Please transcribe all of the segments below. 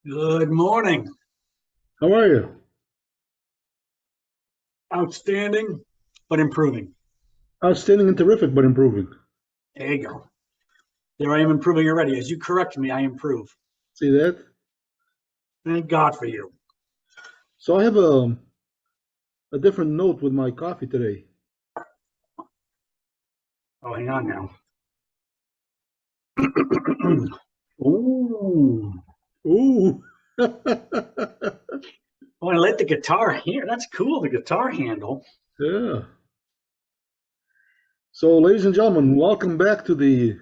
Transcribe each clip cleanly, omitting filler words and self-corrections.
Good morning. How are you? Outstanding, but improving. Outstanding and terrific, but improving. There you go. There I am improving already. As you correct me, I improve. See that? Thank God for you. So I have a different note with my coffee today. Oh, hang on now. Ooh. Ooh. Oh, I like the guitar here. That's cool, the guitar handle. Yeah. So, ladies and gentlemen, welcome back to the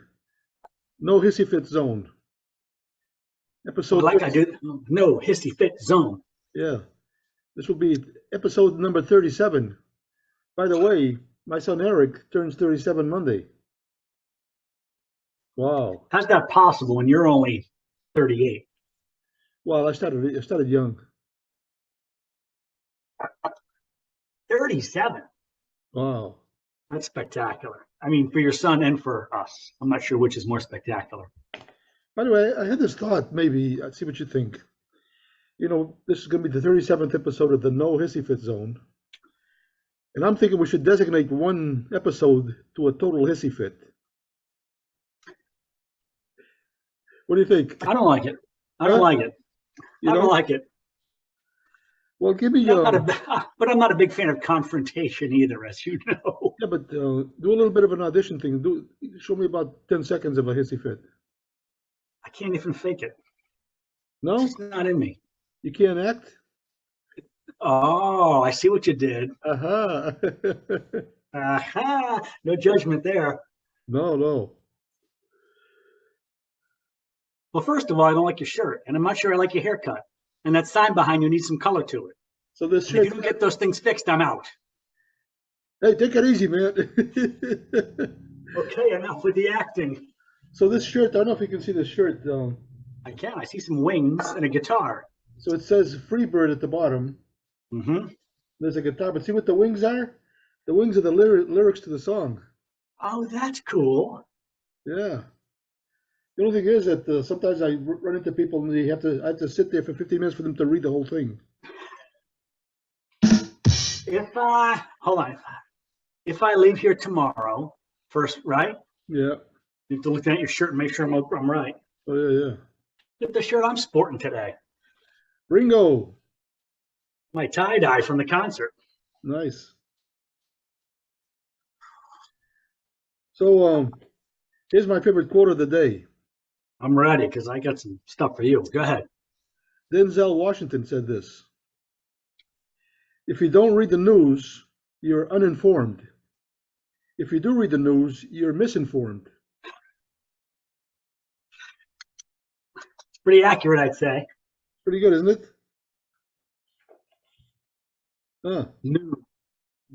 No Hissy Fit Zone. Oh, Episode like 30. I do. No, Hissy Fit Zone. Yeah. This will be episode number 37. By the way, my son Eric turns 37 Monday. Wow. How's that possible when you're only 38? Well, I started young. 37. Wow. That's spectacular. I mean, for your son and for us. I'm not sure which is more spectacular. By the way, I had this thought, maybe, I'd see what you think. This is going to be the 37th episode of the No Hissy Fit Zone. And I'm thinking we should designate one episode to a total hissy fit. What do you think? I don't like it. I don't Huh? like it. You I don't know? like it. Well, give me, But I'm not a big fan of confrontation either, as you know. yeah, but do a little bit of an audition thing. Show me about 10 seconds of a hissy fit. I can't even fake it. It's No? just not in me. You can't act? Oh, I see what you did. Aha. Aha! No judgment there. No, no. Well, first of all, I don't like your shirt, and I'm not sure I like your haircut. And that sign behind you needs some color to it. So this And if shirt, you don't get those things fixed, I'm out. hey, take it easy, man. Okay, enough with the acting. So this shirt, I don't know if you can see this shirt. I can. I see some wings and a guitar. So it says Freebird at the bottom. Mm-hmm. There's a guitar, but see what the wings are? The wings are the lyrics to the song. Oh, that's cool. Yeah. The only thing is that sometimes I run into people and I have to sit there for 15 minutes for them to read the whole thing. Hold on. If I leave here tomorrow, first, right? Yeah. You have to look at your shirt and make sure I'm right. Oh, yeah, yeah. Get the shirt I'm sporting today. Ringo. My tie-dye from the concert. Nice. So here's my favorite quote of the day. I'm ready because I got some stuff for you. Go ahead. Denzel Washington said this. If you don't read the news, you're uninformed. If you do read the news, you're misinformed. It's pretty accurate, I'd say. Pretty good, isn't it? Huh. New.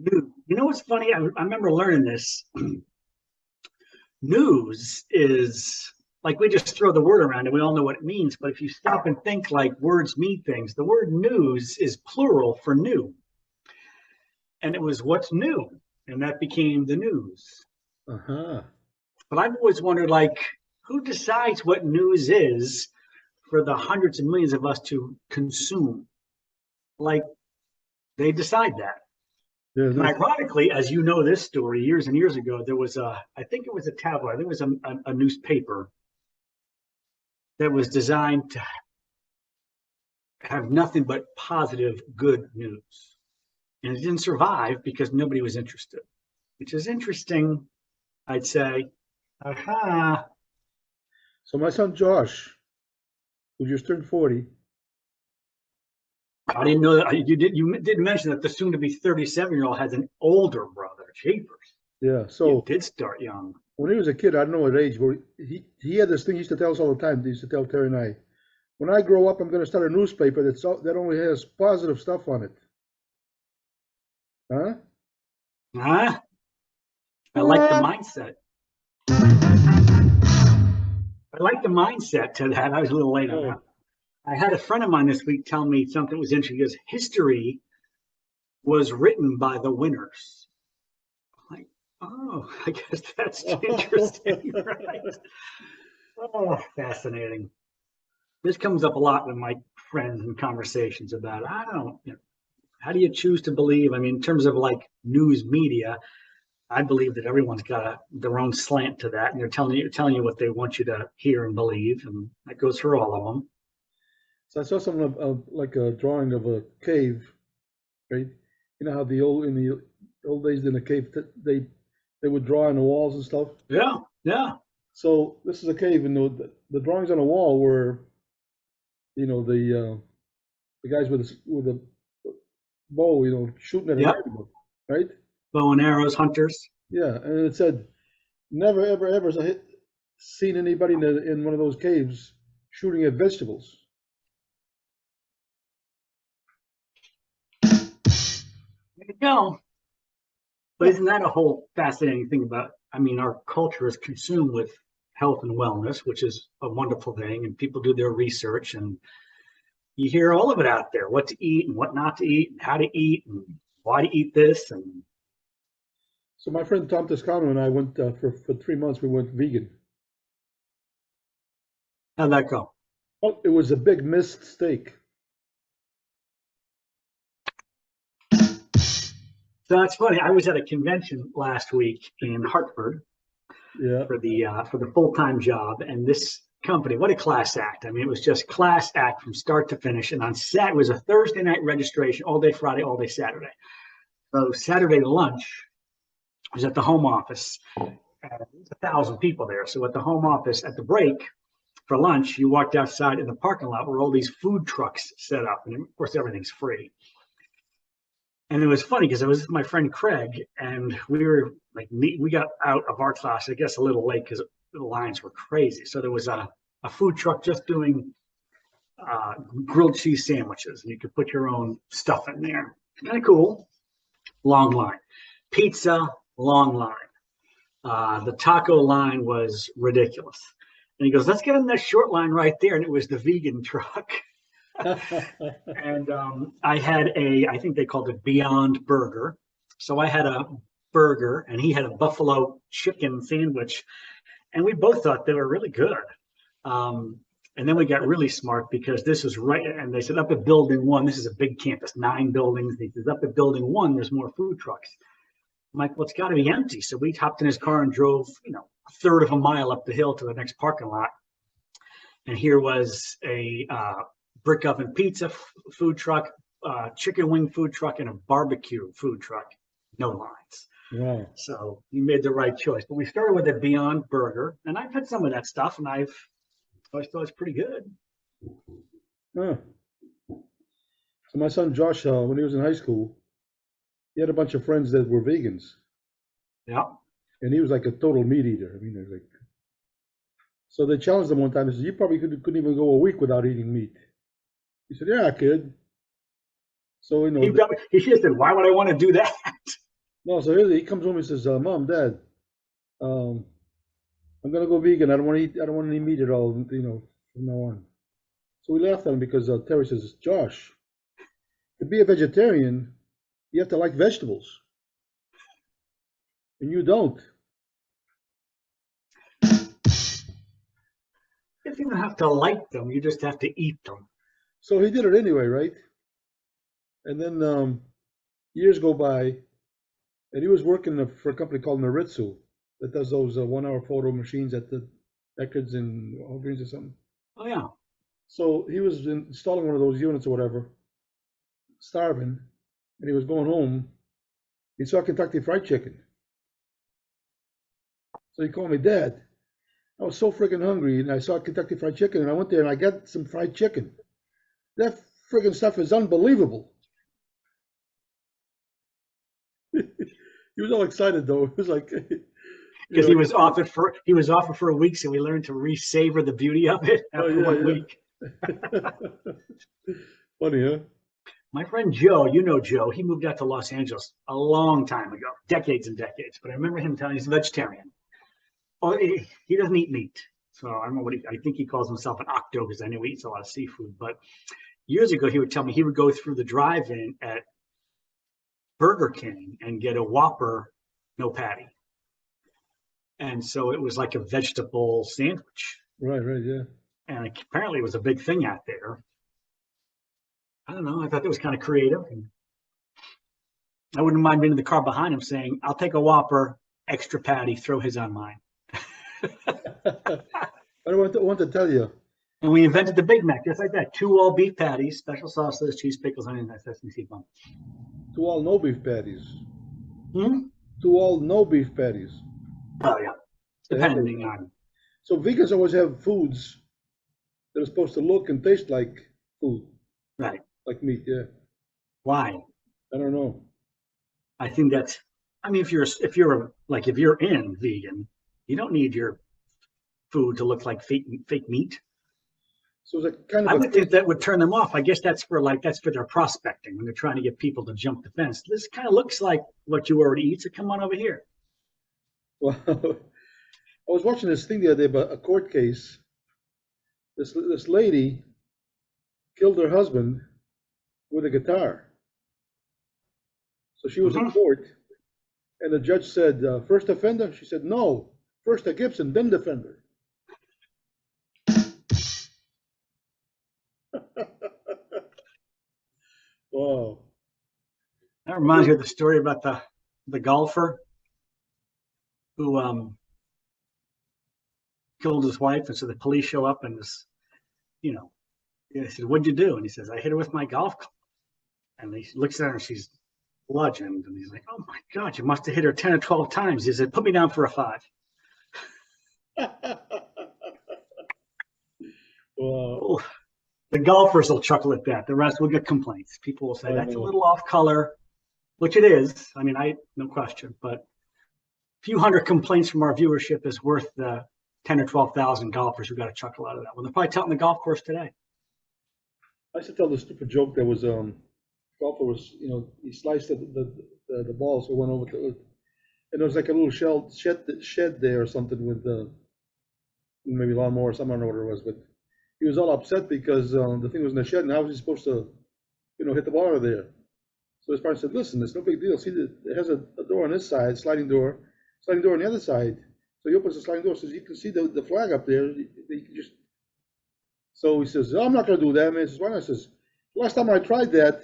You know what's funny? I remember learning this. News is like we just throw the word around and we all know what it means. But if you stop and think like words mean things, the word news is plural for new. And it was what's new. And that became the news. Uh-huh. But I've always wondered, like, who decides what news is for the hundreds of millions of us to consume? Like, they decide that. Yeah, And ironically, as you know this story, years and years ago, there was I think it was a tabloid, I think it was a newspaper that was designed to have nothing but positive, good news. And it didn't survive because nobody was interested, which is interesting, I'd say. Aha. So my son Josh, who just turned 40. I didn't know that. You did mention that the soon-to-be 37-year-old has an older brother. Jeepers. Yeah. You So did start young. when he was a kid, I don't know what age, but he had this thing he used to tell us all the time. He used to tell Terry and I, when I grow up, I'm going to start a newspaper that only has positive stuff on it. Huh? Huh? I like the mindset. I like the mindset to that. I was a little late on that. I had a friend of mine this week tell me something that was interesting. He goes, history was written by the winners. I'm like, oh, I guess that's interesting, right? Oh, fascinating. this comes up a lot with my friends and conversations about, I don't, how do you choose to believe? I mean, in terms of like news media, I believe that everyone's got their own slant to that, and they're telling you what they want you to hear and believe, and that goes for all of them. So I saw something of like a drawing of a cave, right? You know how in the old days in the cave they would draw on the walls and stuff. Yeah, yeah. So this is a cave, and the drawings on the wall were, the guys with a bow, shooting at an Yep. animal, right? Bow and arrows, hunters. Yeah, and it said, never ever ever seen anybody in one of those caves shooting at vegetables. There you go. But isn't that a whole fascinating thing about, I mean, our culture is consumed with health and wellness, which is a wonderful thing, and people do their research, and you hear all of it out there, what to eat and what not to eat, and how to eat, and why to eat this. And So my friend Tom Toscano and I went for 3 months. We went vegan. how'd that go? Well, it was a big missed steak. So that's funny. I was at a convention last week in Hartford Yeah. for the full-time job, and this company, what a class act. I mean, it was just class act from start to finish. And it was a Thursday night registration, all day Friday, all day Saturday. So Saturday lunch was at the home office. There's 1,000 people there. So at the home office, at the break for lunch, you walked outside in the parking lot where all these food trucks set up, and of course everything's free. And it was funny because I was with my friend Craig, and we got out of our class, I guess, a little late because the lines were crazy. So there was a food truck just doing grilled cheese sandwiches, and you could put your own stuff in there. Kind of cool. Long line. Pizza, long line. The taco line was ridiculous. And he goes, let's get in that short line right there. And it was the vegan truck. And I had I think they called it Beyond Burger. So I had a burger, and he had a buffalo chicken sandwich. And we both thought they were really good. And then we got really smart because this was right. And they said up at building 1, this is a big campus, 9 buildings. He says up at building 1, there's more food trucks. I'm like, well, it's got to be empty. So we hopped in his car and drove, a third of a mile up the hill to the next parking lot. And here was a brick oven pizza food truck, chicken wing food truck, and a barbecue food truck. No lines. Wow. So you made the right choice. But we started with a Beyond Burger, and I've had some of that stuff, and I've always thought it's pretty good. Huh. So my son Josh, when he was in high school, he had a bunch of friends that were vegans. Yeah. And he was like a total meat eater. I mean, so they challenged him one time. They said, "You probably couldn't even go a week without eating meat." He said, "Yeah, I could." So he should have said, "Why would I want to do that?" No, so he comes home and says, "Mom, Dad, I'm gonna go vegan. I don't want any meat at all, from now on." So we laughed at him because Terry says, "Josh, to be a vegetarian, you have to like vegetables, and you don't." You don't have to like them; you just have to eat them. So he did it anyway, right? And then years go by, and he was working for a company called Maritsu that does those 1-hour photo machines at the Eckerd's in Walgreens or something. Oh yeah. So he was installing one of those units or whatever, starving, and he was going home. He saw Kentucky Fried Chicken. So he called me, "Dad, I was so freaking hungry, and I saw Kentucky Fried Chicken, and I went there and I got some fried chicken. That freaking stuff is unbelievable." He was all excited though. It was like because he was offered for a week, so we learned to re-savor the beauty of it after 1 week. Funny, huh? My friend Joe, Joe, he moved out to Los Angeles a long time ago, decades and decades. But I remember him telling me he's a vegetarian. Oh, he doesn't eat meat. So I don't know I think he calls himself an octo because I know he eats a lot of seafood. But years ago, he would tell me he would go through the drive-in at Burger King and get a Whopper, no patty. And so it was like a vegetable sandwich. Right, yeah. And apparently it was a big thing out there. I don't know. I thought that was kind of creative. And I wouldn't mind being in the car behind him saying, I'll take a Whopper, extra patty, throw his on mine. I want to tell you. And we invented the Big Mac, just like that. 2 all beef patties, special sauces, cheese, pickles, onions, and sesame seed bun. 2 all no beef patties. Hmm? 2 all no beef patties. Oh, yeah. Depending on. So vegans always have foods that are supposed to look and taste like food. Right. Like meat, yeah. Why? I don't know. I think that's, I mean, if you're in vegan, you don't need your food to look like fake meat. So it's like kind of I would think that would turn them off. I guess that's for their prospecting when they're trying to get people to jump the fence. This kind of looks like what you already eat, so come on over here. Well, I was watching this thing the other day about a court case. This lady killed her husband with a guitar. So she was in court, and the judge said, first offender? She said, no, first a Gibson, then defender. Wow. That reminds me of the story about the golfer who killed his wife, and so the police show up and they said, "What'd you do?" And he says, "I hit her with my golf club." And he looks at her and she's bludgeoned, and he's like, "Oh my God, you must have hit her 10 or 12 times." He said, "Put me down for a 5." Wow. The golfers will chuckle at that. The rest will get complaints. People will say that's a little off color, which it is. I mean, no question. But a few hundred complaints from our viewership is worth the 10 or 12,000 golfers who got a chuckle out of that one. They're probably telling the golf course today. I used to tell the stupid joke that was golfer was, he sliced the ball, so it went over to it. And there was like a little shed there or something with maybe lawnmower or something, I don't know what it was, but he was all upset because the thing was in the shed, and how was he supposed to, hit the ball out of there? So his partner said, "Listen, it's no big deal. See, it has a door on this side, sliding door on the other side. So he opens the sliding door, says you can see the flag up there. You can just." So he says, "Oh, I'm not going to do that, man." His partner says, "Last time I tried that,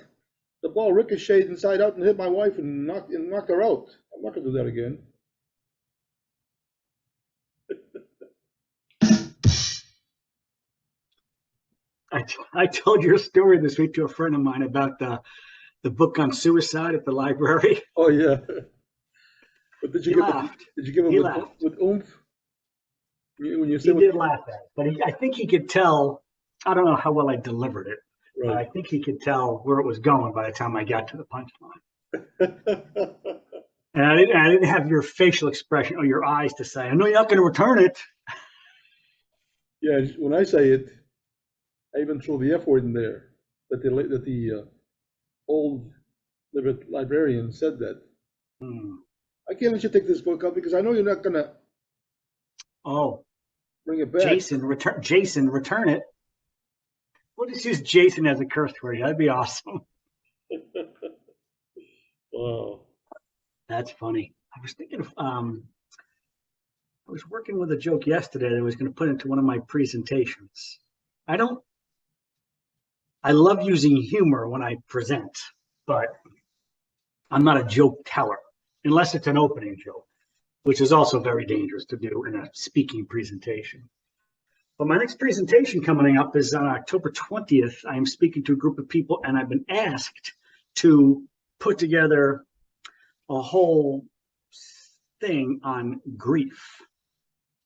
the ball ricocheted inside out and hit my wife and knocked her out. I'm not going to do that again." I told your story this week to a friend of mine about the book on suicide at the library. Oh yeah. But did you give him with oomph? When you he did laugh at it, but I think he could tell. I don't know how well I delivered it, right. But I think he could tell where it was going by the time I got to the punchline. And I didn't have your facial expression or your eyes to say, "I know you're not going to return it." Yeah, when I say it, I even throw the F word in there. That the old librarian said that. I can't let you take this book up because I know you're not gonna. Oh, bring it back. Jason, return it. We'll just use Jason as a curse word. That'd be awesome. Wow, that's funny. I was thinking of I was working with a joke yesterday that I was going to put into one of my presentations. I love using humor when I present, but I'm not a joke teller unless it's an opening joke, which is also very dangerous to do in a speaking presentation. But my next presentation coming up is on October 20th. I am speaking to a group of people, and I've been asked to put together a whole thing on grief.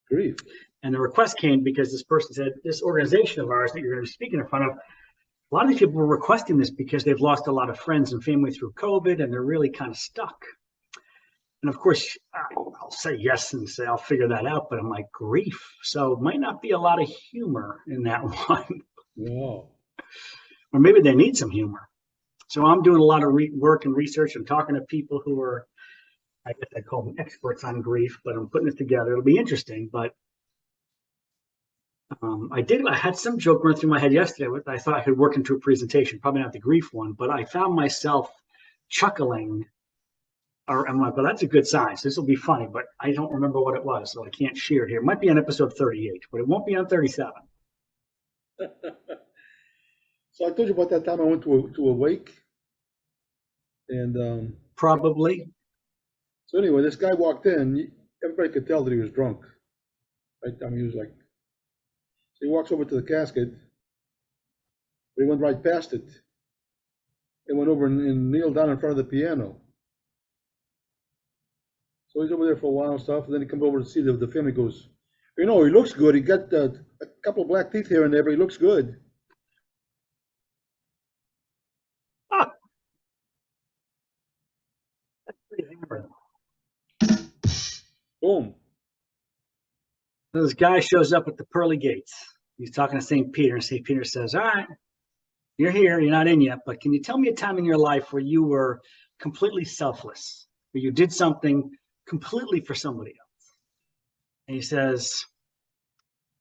Grief. And the request came because this person said, this organization of ours that you're going to be speaking in front of, a lot of these people were requesting this because they've lost a lot of friends and family through COVID, and they're really kind of stuck. And of course, I'll say yes and say I'll figure that out, but I'm like, grief. So might not be a lot of humor in that one. Wow. Or maybe they need some humor. So I'm doing a lot of work and research and talking to people who are, I guess I call them experts on grief, but I'm putting it together. It'll be interesting, but I had some joke run through my head yesterday. I thought I could work into a presentation, probably not the grief one, but I found myself chuckling. Or I'm like, well, that's a good sign. So this will be funny, but I don't remember what it was, so I can't share it here. It might be on episode 38, but it won't be on 37. So I told you about that time I went to a wake, and Probably. so anyway, this guy walked in. Everybody could tell that he was drunk. Right? I mean, he was like, so he walks over to the casket, but he went right past it and went over and kneeled down in front of the piano. So he's over there for a while and stuff, and then he comes over to see the film. He goes, you know, he looks good. He got a couple of black teeth here and there, but he looks good. Ah, Boom. this guy shows up at the pearly gates. He's talking to St. Peter, and St. Peter says, all right, you're here, you're not in yet, but can you tell me a time in your life where you were completely selfless, where you did something completely for somebody else? And he says,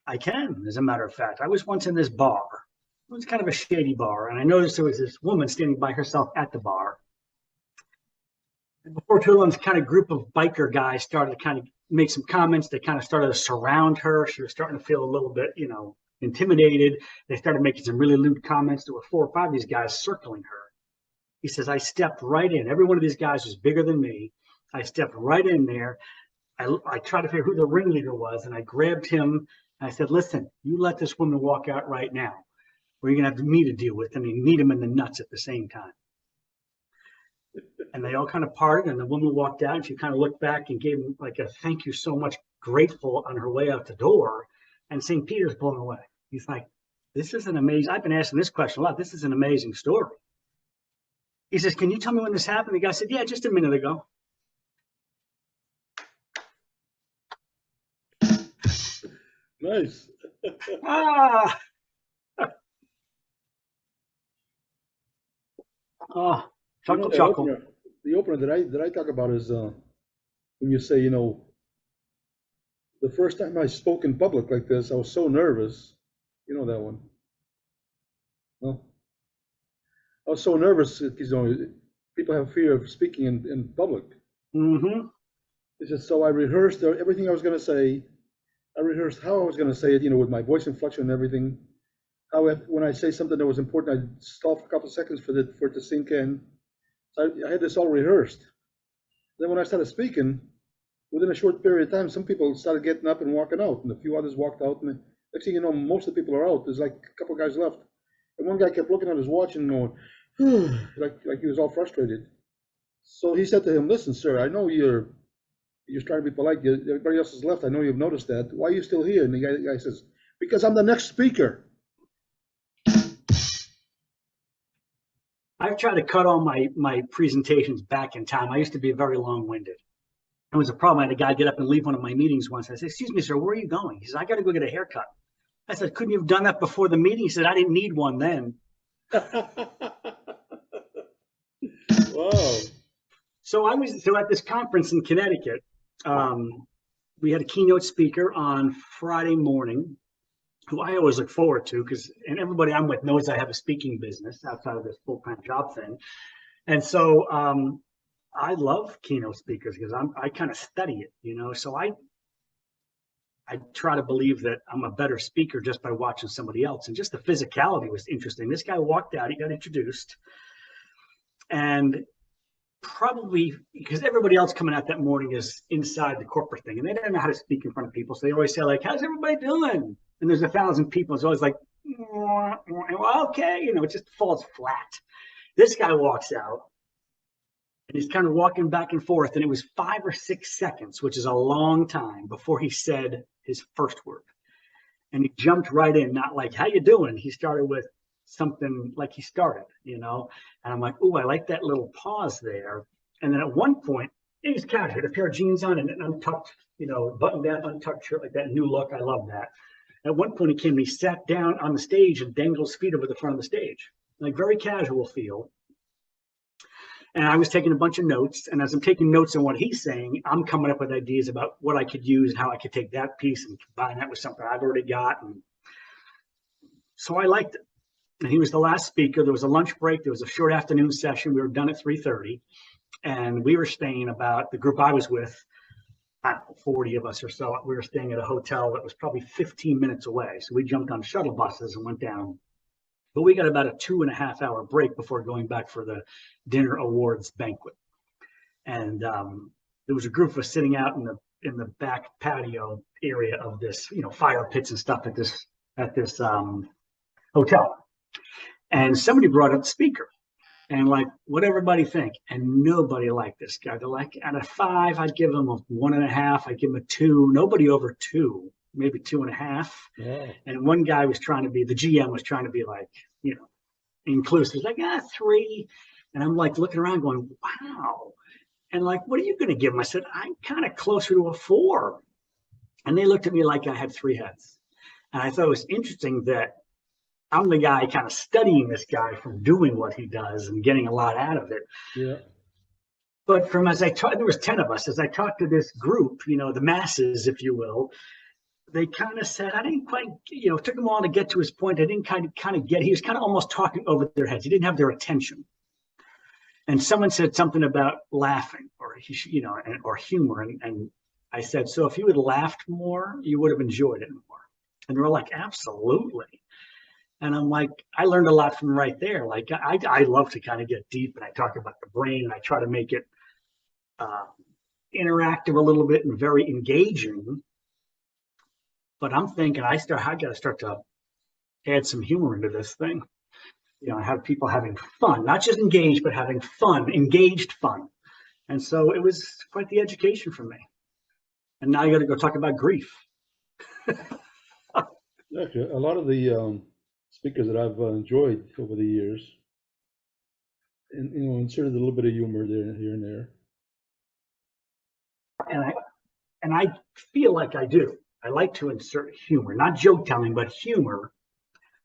I can, as a matter of fact. I was once in this bar. It was kind of a shady bar, and I noticed there was this woman standing by herself at the bar. And before too long, this kind of group of biker guys started to kind of make some comments. They kind of started to surround her. She was starting to feel a little bit, intimidated. They started making some really lewd comments. There were 4 or 5 of these guys circling her. He says, I stepped right in. Every one of these guys was bigger than me. I stepped right in there. I tried to figure who the ringleader was, and I grabbed him. And I said, listen, you let this woman walk out right now, or you're going to have me to deal with. I mean, meet him in the nuts at the same time. And they all kind of parted, and the woman walked out, and she kind of looked back and gave him like a thank you so much, grateful on her way out the door. And St. Peter's blown away. He's like, this is an amazing, I've been asking this question a lot. This is an amazing story. He says, can you tell me when this happened? The guy said, yeah, just a minute ago. Nice. Ah. Oh, chuckle, chuckle. The opener that I talk about is when you say, the first time I spoke in public like this, I was so nervous. You know that one? No? I was so nervous because people have fear of speaking in public. Mm-hmm. He said, so I rehearsed everything I was going to say. I rehearsed how I was going to say it, with my voice inflection and everything. How when I say something that was important, I'd stall for a couple of seconds for it to sink in. So I had this all rehearsed. Then when I started speaking, within a short period of time, some people started getting up and walking out, and a few others walked out. And the next thing you know, most of the people are out. There's like a couple of guys left. And one guy kept looking at his watch and going, like he was all frustrated. So he said to him, listen, sir, I know you're trying to be polite. Everybody else has left. I know you've noticed that. Why are you still here? And the guy says, because I'm the next speaker. I've tried to cut all my presentations back in time. I used to be very long-winded. It was a problem. I had a guy get up and leave one of my meetings once. I said, excuse me, sir, where are you going? He said, I got to go get a haircut. I said, couldn't you have done that before the meeting? He said, I didn't need one then. Wow. So at this conference in Connecticut, we had a keynote speaker on Friday morning, who I always look forward to and everybody I'm with knows I have a speaking business outside of this full-time job thing. And so I love keynote speakers because I kind of study it, so I try to believe that I'm a better speaker just by watching somebody else. And just the physicality was interesting. This guy walked out, he got introduced, and probably because everybody else coming out that morning is inside the corporate thing, and they don't know how to speak in front of people. So they always say, like, how's everybody doing? And there's 1,000 people. It's always like, well, okay, it just falls flat. This guy walks out, and he's kind of walking back and forth, and it was 5 or 6 seconds, which is a long time, before he said his first word. And he jumped right in, not like, how you doing? He started with something like he started, and I'm like, oh, I like that little pause there. And then at one point, he was casual, had a pair of jeans on and an untucked, button down, untucked shirt, like that new look. I love that. At one point, he came and he sat down on the stage and dangled his feet over the front of the stage, like very casual feel. And I was taking a bunch of notes, and as I'm taking notes on what he's saying, I'm coming up with ideas about what I could use and how I could take that piece and combine that with something I've already got. And so I liked it. And he was the last speaker. There was a lunch break. There was a short afternoon session. We were done at 3:30, and we were staying the group I was with, I don't know, 40 of us or so. We were staying at a hotel that was probably 15 minutes away. So we jumped on shuttle buses and went down. But we got about a 2.5 hour break before going back for the dinner awards banquet. And there was a group of us sitting out in the back patio area of this, fire pits and stuff at this hotel. And somebody brought up the speaker. And like, what everybody think? And nobody liked this guy. They're like, out of 5, I'd give him a 1.5. I'd give him a 2. Nobody over 2, maybe 2.5. Yeah. And one guy was trying to be, the GM was trying to be like, inclusive. He's like, 3. And I'm like looking around going, wow. And like, what are you going to give him? I said, I'm kind of closer to a 4. And they looked at me like I had 3 heads. And I thought it was interesting that I'm the guy kind of studying this guy from doing what he does and getting a lot out of it. Yeah. But from as I talked, there was 10 of us, as I talked to this group, the masses, if you will, they kind of said, I didn't quite, it took them a while to get to his point. I didn't kind of get, he was kind of almost talking over their heads. He didn't have their attention. And someone said something about laughing or, or humor. And I said, so if you had laughed more, you would have enjoyed it more. And they were like, absolutely. And I'm like, I learned a lot from right there. Like, I love to kind of get deep and I talk about the brain and I try to make it interactive a little bit and very engaging. But I'm thinking I got to start to add some humor into this thing. Have people having fun, not just engaged, but having fun, engaged fun. And so it was quite the education for me. And now you got to go talk about grief. Actually, a lot of the speakers that I've enjoyed over the years, and inserted a little bit of humor there, here and there. And I feel like I do. I like to insert humor, not joke telling, but humor.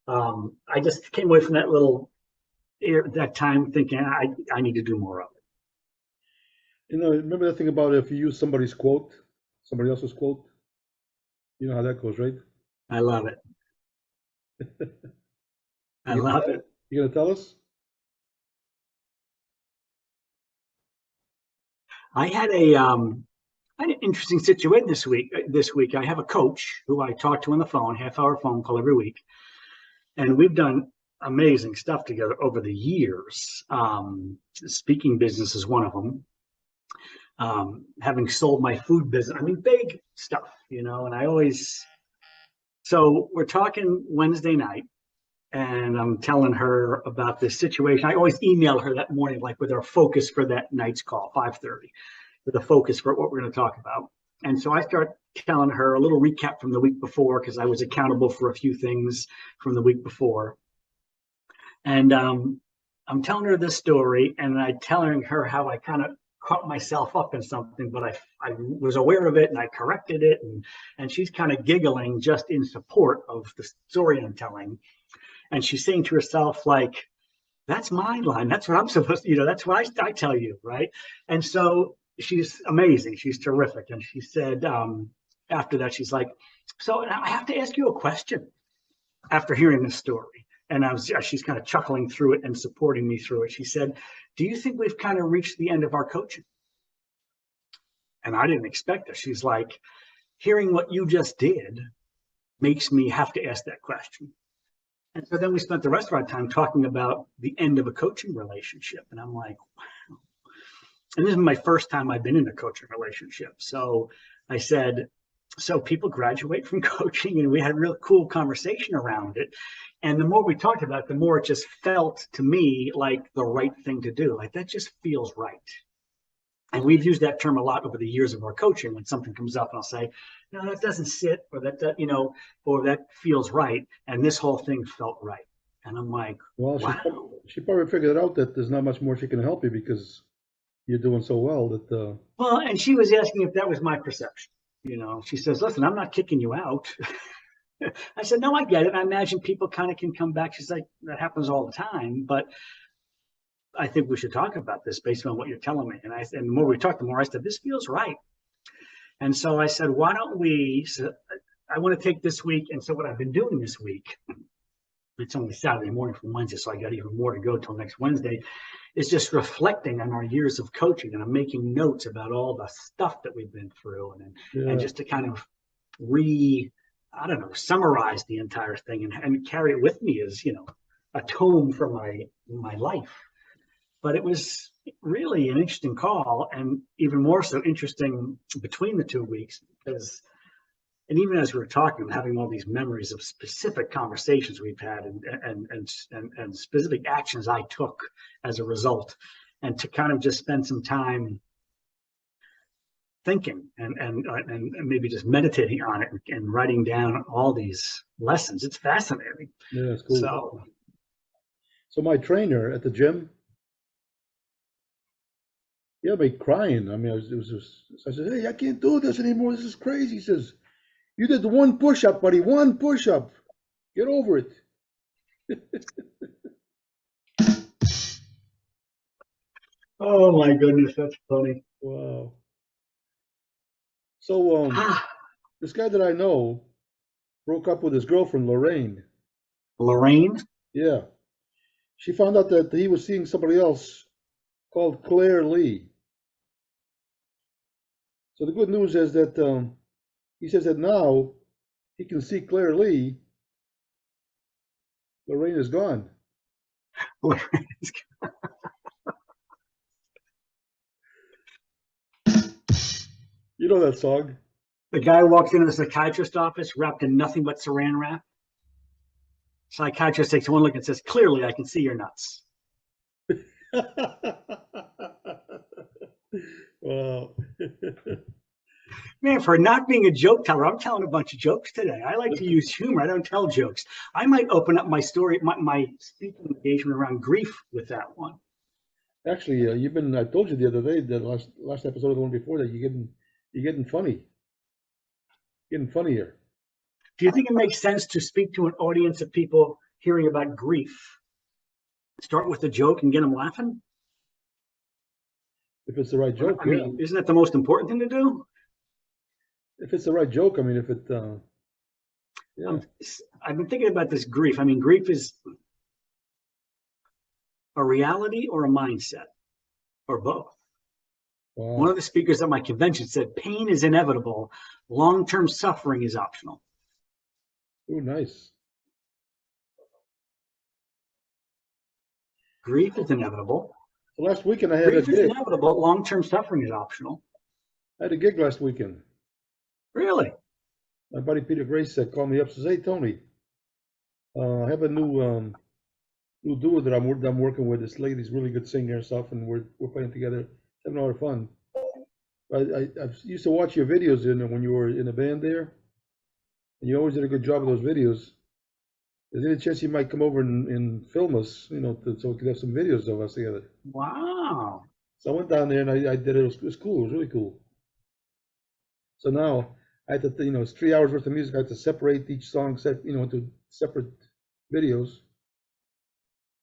I just came away from that time thinking I need to do more of it. Remember that thing about if you use somebody else's quote, you know how that goes, right? I love it. I love it. You gonna tell us? I had an interesting situation this week. I have a coach who I talk to on the phone, half-hour phone call every week, and we've done amazing stuff together over the years. Speaking business is one of them. Having sold my food business, big stuff, and so we're talking Wednesday night, and I'm telling her about this situation. I always email her that morning, like with our focus for that night's call, 5:30, with a focus for what we're going to talk about. And so I start telling her a little recap from the week before, because I was accountable for a few things from the week before. And I'm telling her this story, and I'm telling her how I kind of caught myself up in something, but I was aware of it and I corrected it. And she's kind of giggling just in support of the story I'm telling. And she's saying to herself, like, that's my line. That's what I'm supposed to, that's what I tell you, right? And so she's amazing. She's terrific. And she said, after that, she's like, so I have to ask you a question after hearing this story. And she's kind of chuckling through it and supporting me through it. She said, do you think we've kind of reached the end of our coaching? And I didn't expect it. She's like, hearing what you just did makes me have to ask that question. And so then we spent the rest of our time talking about the end of a coaching relationship. And I'm like, wow. And this is my first time I've been in a coaching relationship. So I said, so people graduate from coaching, and we had a real cool conversation around it. And the more we talked about it, the more it just felt to me like the right thing to do. Like, that just feels right. And we've used that term a lot over the years of our coaching. When something comes up and I'll say, no, that doesn't sit, or or that feels right. And this whole thing felt right. And I'm like, well, wow. She probably figured out that there's not much more she can help you because you're doing so well that. Well, and she was asking if that was my perception. She says, listen, I'm not kicking you out. I said, no, I get it. I imagine people kind of can come back. She's like, that happens all the time. But I think we should talk about this based on what you're telling me. And the more we talked, the more I said, this feels right. And so I said, why don't I want to take this week. And so what I've been doing this week it's only Saturday morning from Wednesday, so I got even more to go till next Wednesday, is just reflecting on our years of coaching. And I'm making notes about all the stuff that we've been through and Yeah. just to kind of I don't know, summarize the entire thing and carry it with me as, a tome from my life. But it was really an interesting call, and even more so interesting between the 2 weeks because, and even as we were talking, I'm having all these memories of specific conversations we've had and specific actions I took as a result, and to kind of just spend some time thinking and maybe just meditating on it and writing down all these lessons. It's fascinating. Yeah, it's cool. So my trainer at the gym, he had me crying. I mean, I said, hey, I can't do this anymore. This is crazy. He says, you did one push-up, buddy, one push-up. Get over it. oh my goodness, that's funny. Wow. So this guy that I know broke up with his girlfriend, Lorraine. Lorraine? Yeah. She found out that he was seeing somebody else called Claire Lee. So the good news is that he says that now he can see Claire Lee. Lorraine is gone. You know that song? The guy walks into the psychiatrist's office wrapped in nothing but saran wrap. Psychiatrist takes one look and says, clearly, I can see your nuts. Wow. Man, for not being a joke teller, I'm telling a bunch of jokes today. I like to use humor. I don't tell jokes. I might open up my story, my speaking engagement around grief with that one. Actually, I told you the other day, the last episode of the one before that, you're getting funny. Getting funnier. Do you think it makes sense to speak to an audience of people hearing about grief? Start with a joke and get them laughing? If it's the right joke, I mean, isn't that the most important thing to do? If it's the right joke, I mean, if it, yeah. I've been thinking about this grief. I mean, grief is a reality or a mindset, or both. Wow. One of the speakers at my convention said, pain is inevitable. Long-term suffering is optional. Oh, nice. Grief is inevitable. Last weekend I had Grief a is gig. inevitable. Long-term suffering is optional. I had a gig last weekend. Really? My buddy Peter Grace called me up and says, hey, Tony, I have a new duo that I'm working with. This lady's really good singer and stuff, and we're playing together, having a lot of fun. I used to watch your videos when you were in a band there, and you always did a good job of those videos. Is there any chance you might come over and film us, so we could have some videos of us together? Wow. So I went down there and I did it. It was cool. It was really cool. So now I had to, it's 3 hours worth of music. I had to separate each song, into separate videos.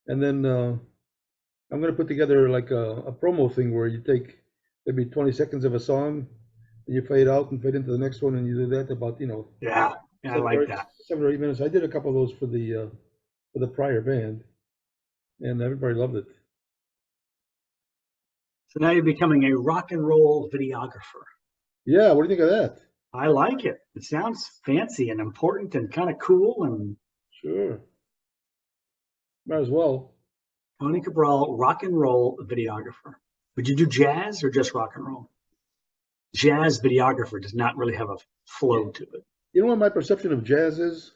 And then I'm going to put together like a promo thing where you take maybe 20 seconds of a song and you fade out and fade into the next one, and you do that about, Yeah, I like that. 7 or 8 minutes. I did a couple of those for the prior band, and everybody loved it. So now you're becoming a rock and roll videographer. Yeah, what do you think of that? I like it. It sounds fancy and important and kind of cool. And sure, might as well. Tony Cabral, rock and roll videographer. Would you do jazz or just rock and roll? Jazz videographer does not really have a flow to it. You know what my perception of jazz is?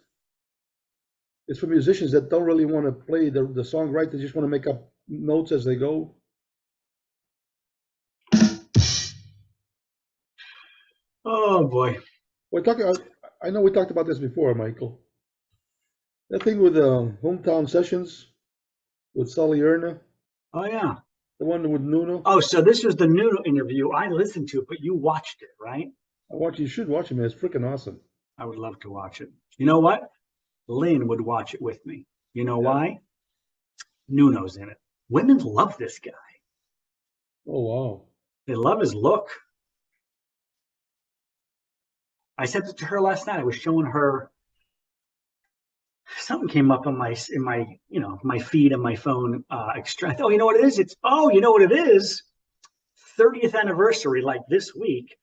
It's for musicians that don't really want to play the song right. They just want to make up notes as they go. Oh boy. I know we talked about this before, Michael. That thing with Hometown Sessions with Sully Erna. Oh yeah. The one with Nuno. Oh, so this was the Nuno interview. I listened to it, but you watched it, right? You should watch it, man. It's freaking awesome. I would love to watch it. You know what? Lynn would watch it with me. You know why? Nuno's in it. Women love this guy. Oh wow. They love his look. I said it to her last night. I was showing her something came up on my feed on my phone. Extract. Oh, you know what it is? You know what it is? 30th anniversary, like this week,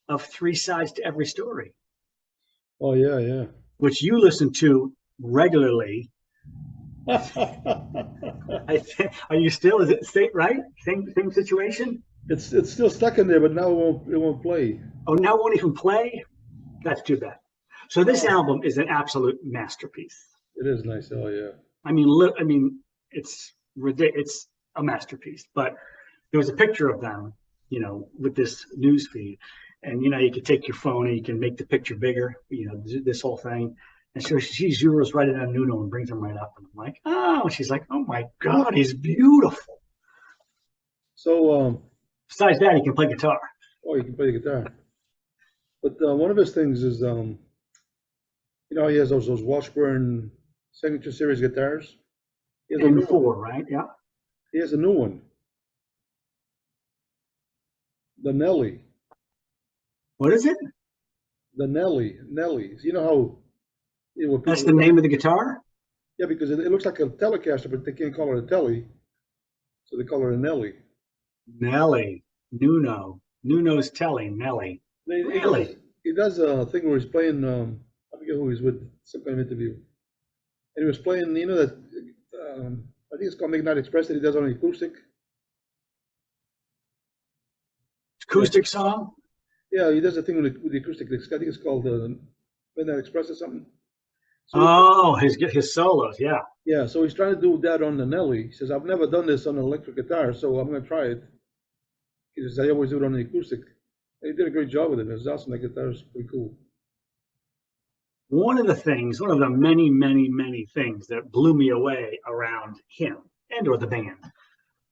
of Three Sides to Every Story, Oh yeah, yeah. which you listen to regularly. Are you still? Is it state right? Same situation? It's still stuck in there, but now it won't play. Oh, now it won't even play? That's too bad. So this album is an absolute masterpiece. It is nice. Oh yeah. I mean, it's ridiculous. It's a masterpiece. But there was a picture of them, with this news feed, and you could take your phone and you can make the picture bigger. This whole thing. And so she zeroes right in on Nuno and brings him right up, and I'm like, oh, she's like, oh my God, he's beautiful. So Besides that, he can play guitar. oh, you can play the guitar. But one of his things is he has those Washburn signature series guitars. He has a new one. M4, right? Yeah. He has a new one. The Nelly. What is it? The Nelly. You know how That's the name of the guitar? Yeah, because it looks like a Telecaster, but they can't call it a Telly, so they call it a Nelly. Nelly. Nuno's Telly. Nelly. Really? He does a thing where he's playing. I forget who he's with. Some kind of interview, and he was playing. That I think it's called Midnight Express that he does on acoustic. Acoustic song? Yeah, he does a thing with the acoustic. I think it's called Midnight Express or something. So his solos, yeah. Yeah, so he's trying to do that on the Nelly. He says, I've never done this on an electric guitar, so I'm going to try it. He says, I always do it on the acoustic. And he did a great job with it. It was awesome. That guitar is pretty cool. One of the many, many, many things that blew me away around him and or the band,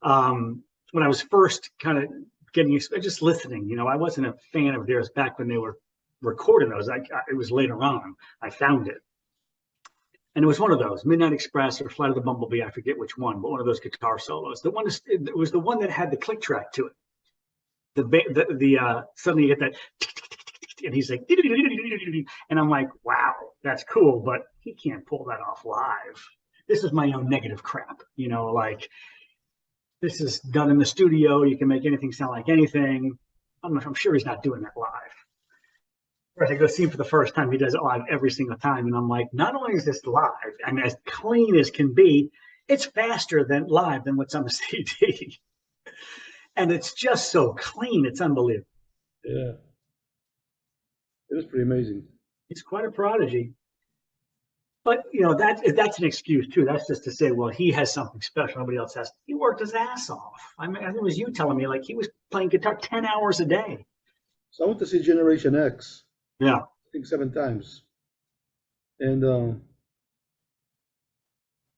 when I was first kind of just listening, I wasn't a fan of theirs back when they were recording those. It was later on I found it. And it was one of those, Midnight Express or Flight of the Bumblebee, I forget which one, but one of those guitar solos. It was the one that had the click track to it. Suddenly you get that, and he's like, and I'm like, wow, that's cool, but he can't pull that off live. This is my own negative crap, like this is done in the studio. You can make anything sound like anything. I'm sure he's not doing that live. I go see him for the first time. He does it live every single time. And I'm like, not only is this live, I mean, as clean as can be, it's faster than what's on the CD. And it's just so clean. It's unbelievable. Yeah. It is pretty amazing. He's quite a prodigy. But, that's an excuse, too. That's just to say, well, he has something special nobody else has. He worked his ass off. I mean, I think it was you telling me, like, he was playing guitar 10 hours a day. So I went to see Generation X. Yeah. I think 7 times. And on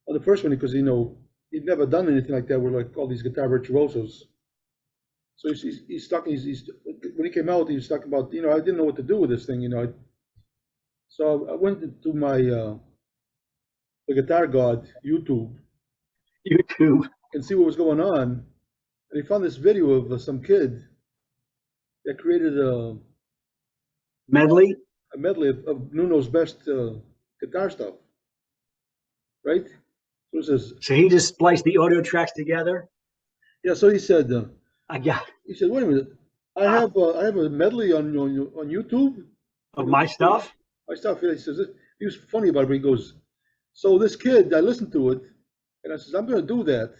the first one, because, he'd never done anything like that with like all these guitar virtuosos. So he's talking, when he came out, he was talking about, I didn't know what to do with this thing, So I went into my, the Guitar God, YouTube. And see what was going on. And he found this video of some kid that created a medley of Nuno's best guitar stuff, right? So it says. So he just spliced the audio tracks together. Yeah. So he said. He said, "Wait a minute, I have a medley on YouTube of my stuff." My stuff. Yeah, he says he was funny about it. But he goes, "So this kid, I listened to it, and I says I'm going to do that.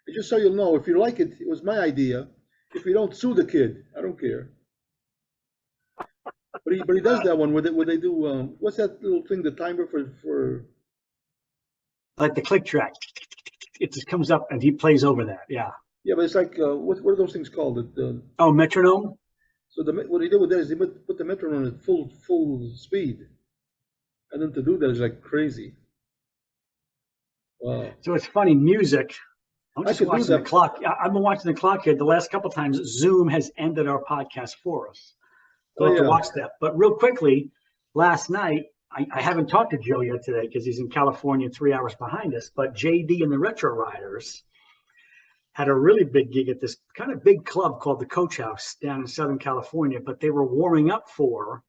And just so you'll know, if you like it, it was my idea. If you don't, sue the kid. I don't care." But he does that one where they do what's that little thing, the timer for like the click track. It just comes up and he plays over that. Yeah. Yeah, but it's like what are those things called? Metronome. So what he did with that is he put the metronome at full speed, and then to do that is like crazy. Wow. So it's funny, music. I'm just watching the clock. I've been watching the clock here. The last couple of times, Zoom has ended our podcast for us. So I have to watch that. But real quickly, last night, I haven't talked to Joe yet today because he's in California 3 hours behind us. But JD and the Retro Riders had a really big gig at this kind of big club called the Coach House down in Southern California. But they were warming up for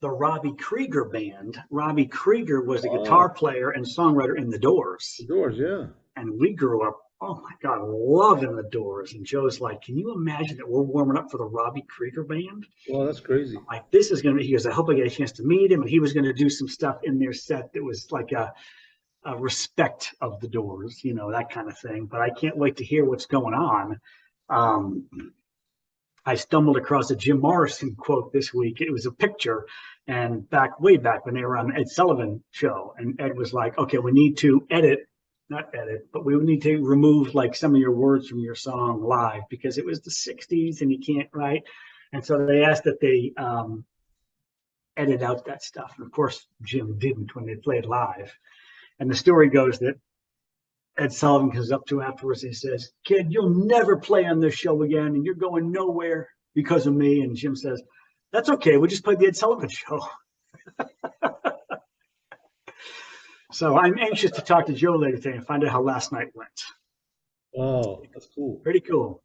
the Robbie Krieger band. Robbie Krieger was the guitar player and songwriter in The Doors. The Doors, yeah. And we grew up, oh my God, loving The Doors. And Joe's like, can you imagine that we're warming up for the Robbie Krieger band? Well, that's crazy. I'm like, this is going to be, he goes, I hope I get a chance to meet him. And he was going to do some stuff in their set that was like a respect of The Doors, you know, that kind of thing. But I can't wait to hear what's going on. I stumbled across a Jim Morrison quote this week. It was a picture, and way back when they were on the Ed Sullivan show, and Ed was like, okay, we need to not edit, but we need to remove like some of your words from your song live because it was the 60s and you can't write. And so they asked that they edit out that stuff. And of course, Jim didn't when they played live. And the story goes that Ed Sullivan comes up to afterwards and he says, kid, you'll never play on this show again and you're going nowhere because of me. And Jim says, that's okay. We just played the Ed Sullivan show. So I'm anxious to talk to Joe later today and find out how last night went. Oh, that's cool. Pretty cool.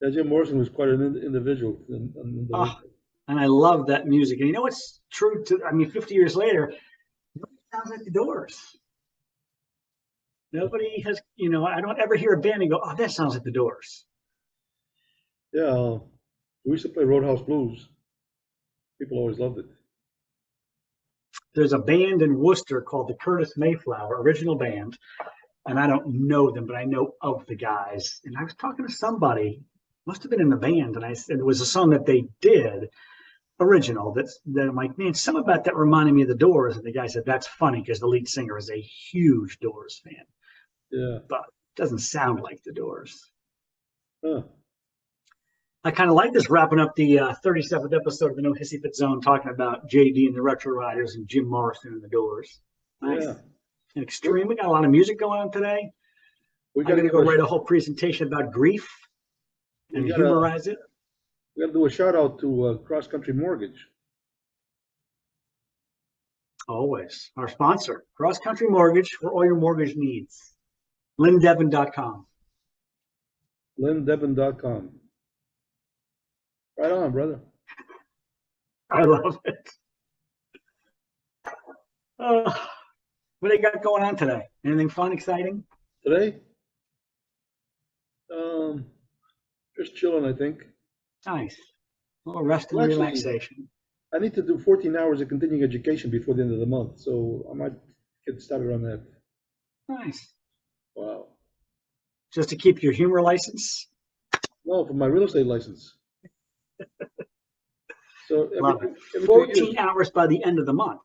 Yeah, Jim Morrison was quite an individual. And I love that music. And you know what's true to, 50 years later, nobody sounds like the Doors. Nobody has, I don't ever hear a band and go, oh, that sounds like the Doors. Yeah, we used to play Roadhouse Blues. People always loved it. There's a band in Worcester called the Curtis Mayflower, original band. And I don't know them, but I know of the guys. And I was talking to somebody, must have been in the band, and I said it was a song that they did, original, that I'm like, man, something about that reminded me of the Doors. And the guy said, that's funny because the lead singer is a huge Doors fan. Yeah. But it doesn't sound like the Doors. Huh. I kind of like this, wrapping up the 37th episode of the No Hissy Fit Zone, talking about JD and the Retro Riders and Jim Morrison and the Doors. Nice. Yeah. And extreme. We got a lot of music going on today. I'm going to go write a whole presentation about grief and humorize it. We got to do a shout out to Cross Country Mortgage. Always. Our sponsor, Cross Country Mortgage, for all your mortgage needs. LynnDevon.com. LynnDevon.com. Right on, brother. I love it. What do you got going on today? Anything fun, exciting? Today? Just chilling, I think. Nice. A little rest and relaxation. I need to do 14 hours of continuing education before the end of the month, so I might get started on that. Nice. Wow. Just to keep your humor license? No, for my real estate license. So every 14 hours by the end of the month.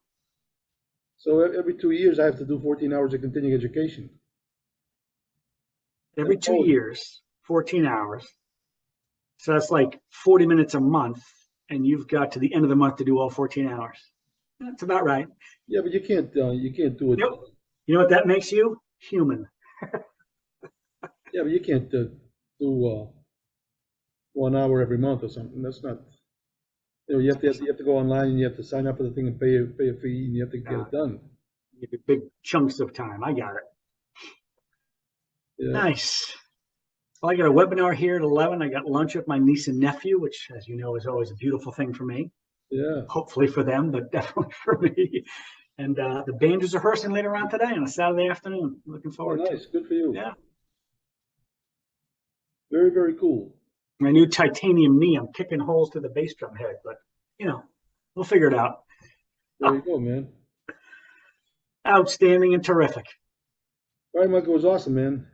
So every 2 years, I have to do 14 hours of continuing education. Every 2 years, 14 hours. So that's like 40 minutes a month, and you've got to the end of the month to do all 14 hours. That's about right. Yeah, but you can't do it. Nope. You know what that makes you? Human. Yeah, but you can't do 1 hour every month or something. That's not. You have to go online and you have to sign up for the thing and pay a fee, and you have to get it done. You get big chunks of time. I got it. Yeah. Nice. Well, I got a webinar here at 11. I got lunch with my niece and nephew, which, as you know, is always a beautiful thing for me. Yeah. Hopefully for them, but definitely for me. And the band is rehearsing later on today on a Saturday afternoon. Looking forward to it. Nice. Good for you. Yeah. Very, very cool. My new titanium knee. I'm kicking holes to the bass drum head, but, we'll figure it out. There you go, man. Outstanding and terrific. All right, Michael, it was awesome, man.